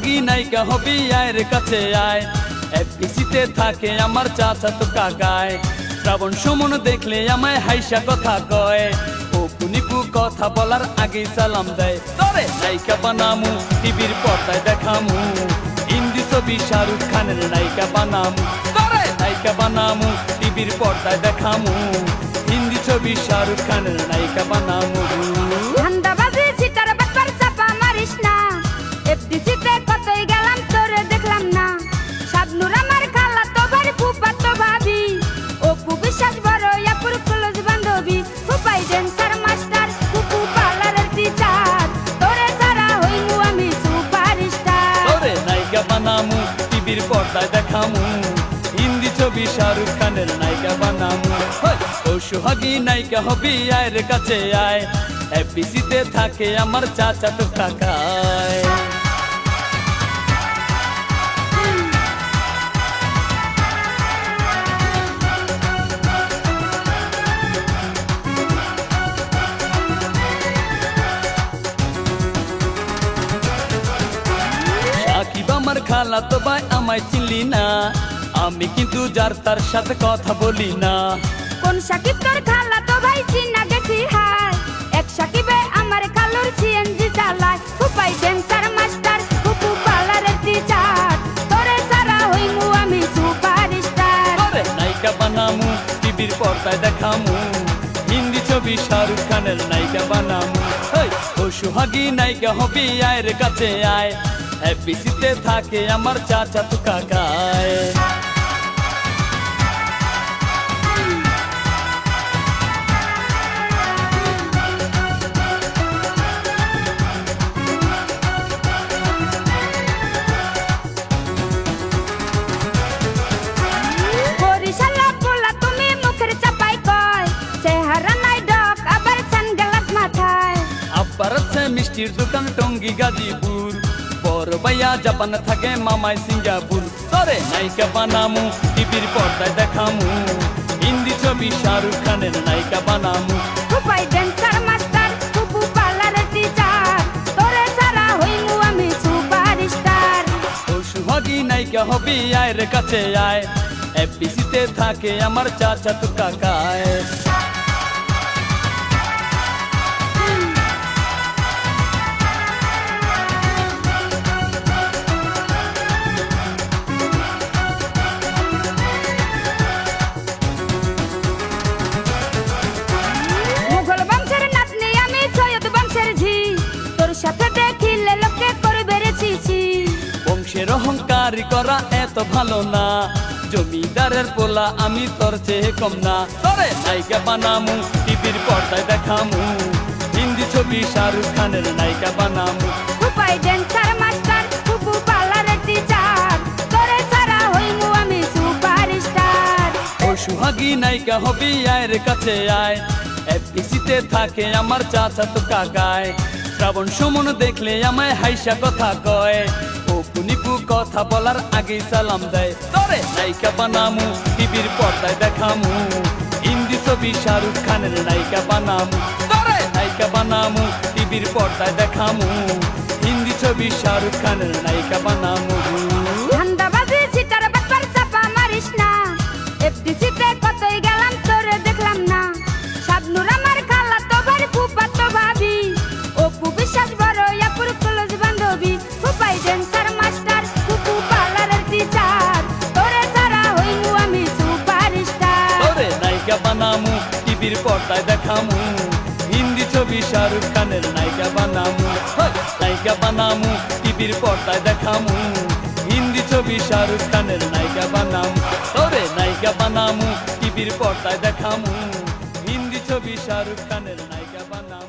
সোহাগী নায়িকা হবি আয়ের কাছে আয়। এফডিসিতে থাকে আমার চাচাতো কাকায়। শ্রাবণ সুমন দেখলে আমায় হাইসা কথা কয়। অপু নিপু কথা বলার আগেই সালাম দেয়। তরে নায়িকা বানামু টিভির পর্দায় দেখামু। হিন্দি ছবি শাহরুখ খানের নায়িকা বানামু। তরে নায়িকা বানামু টিভির পর্দায় দেখামু। হিন্দি ছবি শাহরুখ খানের নায়িকা বানামু। ধান্দাবাজি সিটার ব্যাপার চাপা মারিস না। এফডিসিতে কতই গেলাম তোরে দেখলাম না। শাবনুর আমার খালা তো ভাই ফুফাতো ভাবি। অপু বিশ্বাস বড় আপুর ক্লোজ বান্ধবী। ফুফাই ড্যান্সার মাস্টার ফুফু পার্লারের টিচার। তোরে ছাড়া হইমু আমি সুপারস্টার। তোরে নায়িকা বানামু টিভির পর্দায় দেখামু। হিন্দি ছবি শাহরুখ খানের নায়িকা বানামু। ও সোহাগী নায়িকা হবি আয়ের কাছে আয়। এফডিসিতে থাকে আমার চাচাতো কাকায়। সাকিব আমার খালা তো ভাই আমায় চিনলি না। আমি কিন্তু যার তার সাথে কথা বলি না। কোন সাকিব তোর খালা তো ভাই চিনা গেছি হায়। এক সাকিবে আমার খালুর সিএনজি চালায়। ফুফাই ড্যান্সার মাস্টার ফুফু পার্লারের টিচার। তোরে ছাড়া হইমু আমি সুপারস্টার। তোরে নায়িকা বানামু টিভির পর্দায় দেখামু। হিন্দি ছবি শাহরুখ খানের নায়িকা বানামু। ও সোহাগী নায়িকা হবি আয়ের কাছে আয়। এফডিসিতে থাকে আমার চাচাতো কাকায়। বরিশালা পোলা তুমি মুখের চাপাই কয়। চেহারা নাই ডক আবার সানগ্লাস মাথায়। আব্বার আছে মিষ্টির দোকান টঙ্গী গাজীপুর। বড় ভাইয়া জাপান থাকে মামাই সিঙ্গাপুর। তোরে নায়িকা বানামু টিভির পর্দায় দেখামু। হিন্দি ছবি শাহরুখ খানের নায়িকা বানামু। ফুফাই ড্যান্সার মাস্টার ফুফু পার্লারের টিচার। তোরে ছাড়া হইমু আমি সুপারস্টার। ও সোহাগী নায়িকা হবি আয়ের কাছে আয়। এফডিসিতে থাকে আমার চাচাতো কাকায়। মুঘল বংশের নাতনি আমি সৈয়দ বংশের ঝি। তোর সাথে দেখিলে লোকে করবে রে ছিছি। বংশের অহংকারী করা এত ভালো না। জমিদারের পোলা আমি তোর চেয়ে কম না। তোরে নায়িকা বানামু টিভির পর্দায় দেখামু। হিন্দি ছবি শাহরুখ খানের নায়িকা বানামু। ফুফাই ড্যান্সার মাস্টার ফুফু পার্লারের টিচার। তোরে ছাড়া হইমু আমি সুপারস্টার। ও সোহাগী নায়িকা হবি আয়ের কাছে আয়। এফডিসিতে থাকে আমার চাচাতো কাকায়। শ্রাবণ সুমন দেখলে আমায় হাইসা কথা কয়। অপু নিপু কথা বলার আগেই সালাম দেয়। তোরে নায়িকা বানামু টিভির পর্দায় দেখামু। হিন্দি ছবি শাহরুখ খানের নায়িকা বানামু। তোরে নায়িকা বানামু টিভির পর্দায় দেখামু। হিন্দি ছবি শাহরুখ খানের নায়িকা বানামু। ধান্দাবাজি সিটার ব্যাপার চাপা মারিস না। এফডিসিতে কতই গেলাম তোরে দেখলাম না। শাবনুর আমার খালা তো ভাই ফুফাতো ভাবি। অপু বিশ্বাস বড় আপুর ক্লোজ বান্ধবী। ফুফাই ড্যান্সার মাস্টার ফুফু পার্লারের টিচার। তোরে ছাড়া হইমু আমি সুপারস্টার। তোরে নায়িকা বানামু টিভির পর্দায় দেখামু। হিন্দি ছবি শাহরুখ খানের নায়িকা বানামু। নায়িকা বানামু টিভির পর্দায় দেখামু। হিন্দি ছবি শাহরুখ খানের নায়িকা বানামু। তোরে নায়িকা বানামু টিভির পর্দায় দেখামু। হিন্দি ছবি শাহরুখ খানের নায়িকা বানামু।